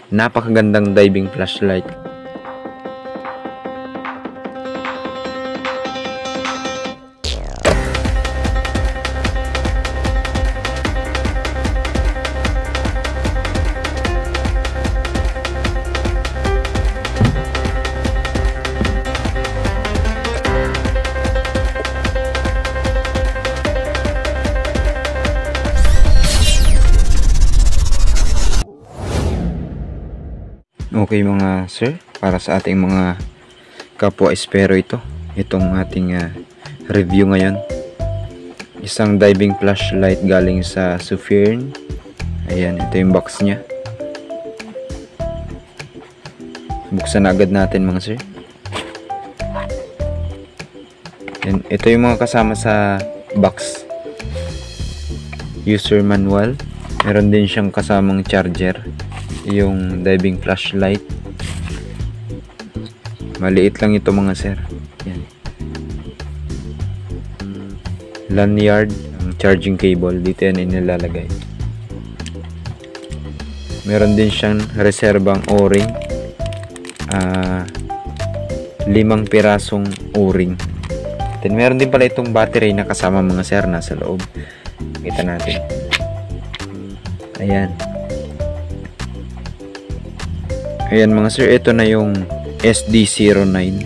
Napakagandang diving flashlight. Okay mga sir, para sa ating mga kapwa espero itong ating review ngayon. Isang diving flashlight galing sa Sufirn. Ayan, ito yung box nya. Buksan na agad natin mga sir. Ayan, ito yung mga kasama sa box. User manual. Meron din siyang kasamang charger, yung diving flashlight. Maliit lang ito mga sir. Yan. Lanyard, ang charging cable, dito yan inilalagay. Meron din siyang reserbang o-ring, 5 pirasong o-ring. Then meron din pala itong battery na kasama mga sir, nasa loob. Kita natin. Ayan. Ayan mga sir, ito na yung SD09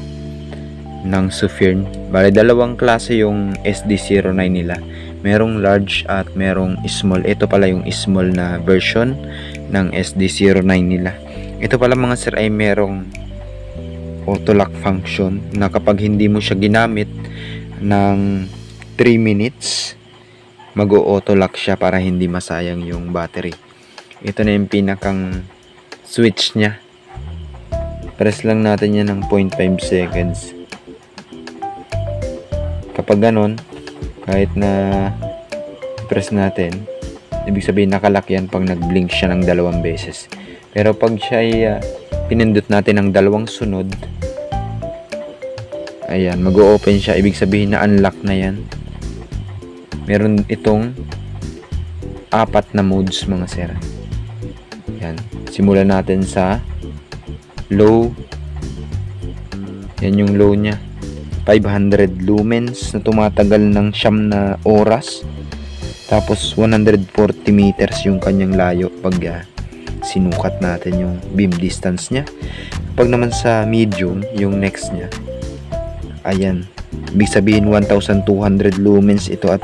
ng Sufirn. Bale, dalawang klase yung SD09 nila. Merong large at merong small. Ito pala yung small na version ng SD09 nila. Ito pala mga sir ay merong auto lock function na kapag hindi mo siya ginamit ng 3 minutes, mag-auto lock siya para hindi masayang yung battery. Ito na yung pinakang switch nya. Press lang natin yan ng 0.5 seconds. Kapag ganon, kahit na press natin, ibig sabihin nakalock yan pag nag-blink siya ng 2 beses. Pero pag siya ay pinindot natin ng 2 sunod, ayan, mag-o-open siya. Ibig sabihin na unlock na yan. Meron itong 4 na modes mga sir. Yan. Simulan natin sa low. Yan yung low nya. 500 lumens na tumatagal ng 9 na oras. Tapos 140 meters yung kanyang layo pag sinukat natin yung beam distance nya. Pag naman sa medium, yung next nya, ayan, ibig sabihin 1200 lumens ito at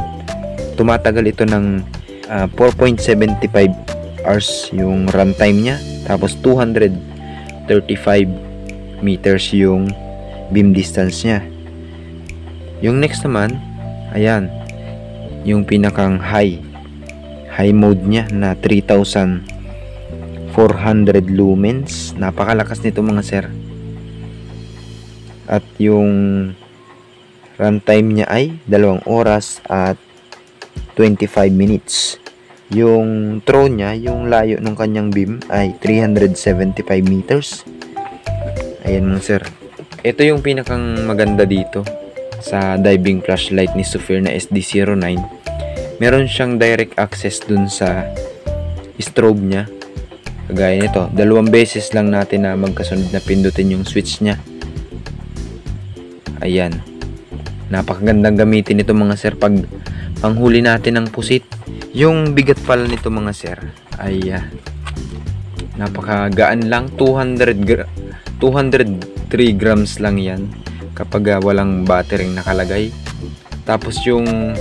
tumatagal ito ng 4.75 hours yung runtime nya. Tapos 235 meters yung beam distance nya. Yung next naman, ayan, yung pinakang high mode nya na 3400 lumens. Napakalakas nito mga sir. At yung runtime nya ay 2 oras at 25 minutes. Yung throw nya, yung layo ng kanyang beam ay 375 meters. Ayan mga sir. Ito yung pinakang maganda dito sa diving flashlight ni Sufirn na SD09. Meron siyang direct access dun sa strobe nya. Kagaya nito, 2 beses lang natin na magkasunod na pindutin yung switch nya. Ayan. Napakagandang gamitin ito mga sir pag panghuli natin ng pusit. Yung bigat pala nito mga sir ay napakagaan lang. 203 grams lang yan kapag walang battery nakalagay. Tapos yung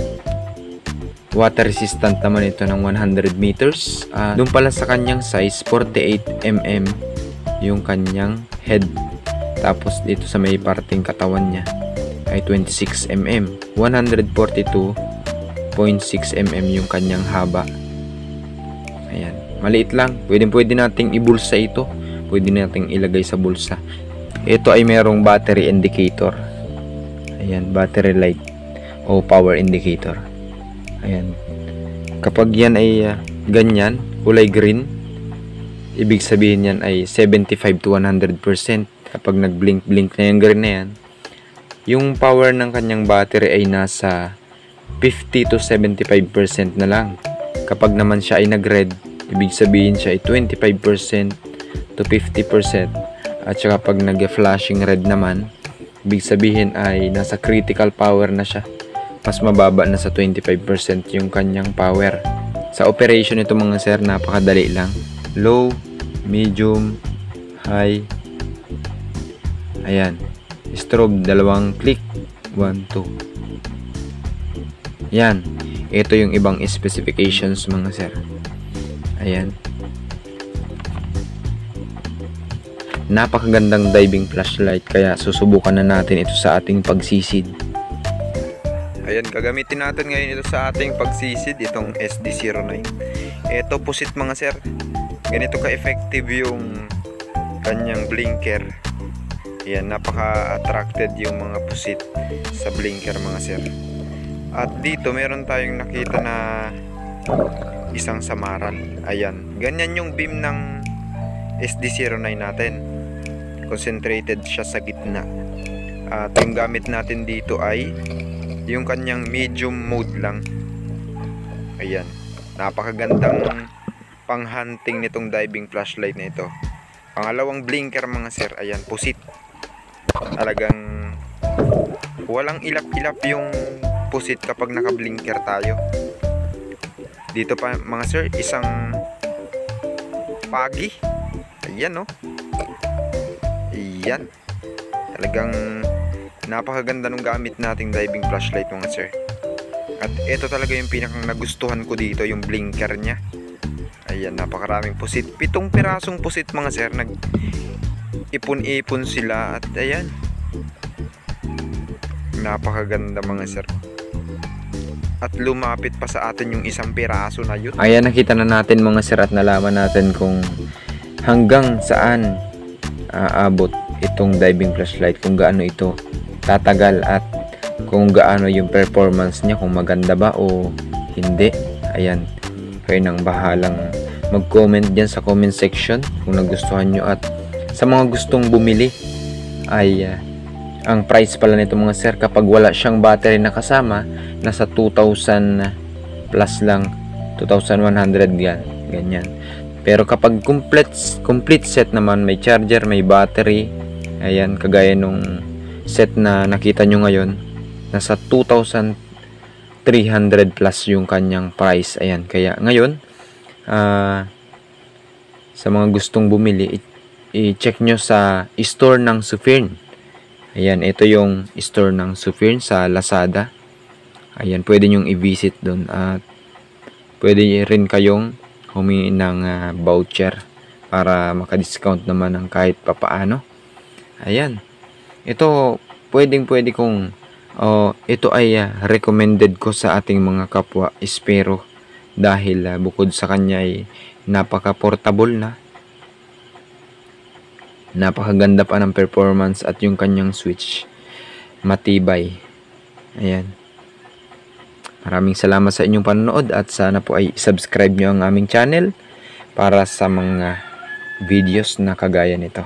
water resistant naman ito ng 100 meters. Doon pala sa kanyang size, 48 mm yung kanyang head. Tapos dito sa may parting katawan nya ay 26 mm. 142.6 mm yung kanyang haba. Ayan, maliit lang. Pwede nating ibulsa ito. Pwede nating ilagay sa bulsa. Ito ay merong battery indicator. Ayan, battery light o power indicator. Ayan. Kapag yan ay ganyan, kulay green, ibig sabihin yan ay 75 to 100%. Kapag nag-blink na yung green na yan, yung power ng kanyang battery ay nasa 50 to 75% na lang. Kapag naman siya ay nag-red, ibig sabihin siya ay 25% to 50%. At saka pag nag-flashing red naman, ibig sabihin ay nasa critical power na siya. Mas mababa na sa 25% yung kanyang power. Sa operation ito mga sir, napakadali lang. Low, medium, high. Ayan. Strobe, dalawang click. 1, 2. Yan. Ito yung ibang specifications mga sir. Ayan. Napakagandang diving flashlight, kaya susubukan na natin ito sa ating pagsisid. Ayan, gagamitin natin ngayon ito sa ating pagsisid, itong SD09. Ito pusit mga sir. Ganito ka-effective yung kanyang blinker. Ayan, napaka-attracted yung mga pusit sa blinker mga sir. At dito meron tayong nakita na isang samaran. Ayan, ganyan yung beam ng SD09 natin. Concentrated siya sa gitna. At yung gamit natin dito ay yung kanyang medium mode lang. Ayan, napakagandang pang-hunting nitong diving flashlight na ito. Pangalawang blinker mga sir, ayan, pusit. Talagang walang ilap-ilap yung pusit kapag naka-blinker tayo. Dito pa mga sir, isang pagi. Ayan, no? Ayan. Talagang napakaganda nung gamit nating diving flashlight mga sir. At ito talaga yung pinakang nagustuhan ko dito, yung blinker niya. Ayan, napakaraming pusit. 7 pirasong pusit mga sir. Nag-ipon-ipon sila. At ayan, napakaganda mga sir. At lumapit pa sa atin yung isang piraso na yun. Ayan, nakita na natin mga sir at nalaman natin kung hanggang saan aabot itong diving flashlight, kung gaano ito tatagal at kung gaano yung performance niya, kung maganda ba o hindi. Ayan, kayo nang bahalang mag-comment dyan sa comment section kung nagustuhan nyo. At sa mga gustong bumili ay ang price pala nito mga sir, kapag wala siyang battery na kasama, nasa 2,000 plus lang, 2,100 ganyan. Pero kapag complete set naman, may charger, may battery, ayan, kagaya nung set na nakita nyo ngayon, nasa 2,300 plus yung kanyang price. Ayan, kaya ngayon sa mga gustong bumili, i-check nyo sa store ng Sufirn. Ayan, ito yung store ng Sufirn sa Lazada. Ayan, pwede nyong i-visit doon at pwede rin kayong humingi ng voucher para maka-discount naman ng kahit papaano. Ayan, ito pwede kong ito ay recommended ko sa ating mga kapwa espero dahil bukod sa kanya ay napaka-portable na, napakaganda pa ng performance at yung kanyang switch matibay. Ayan, maraming salamat sa inyong panonood at sana po ay subscribe nyo ang aming channel para sa mga videos na kagaya nito.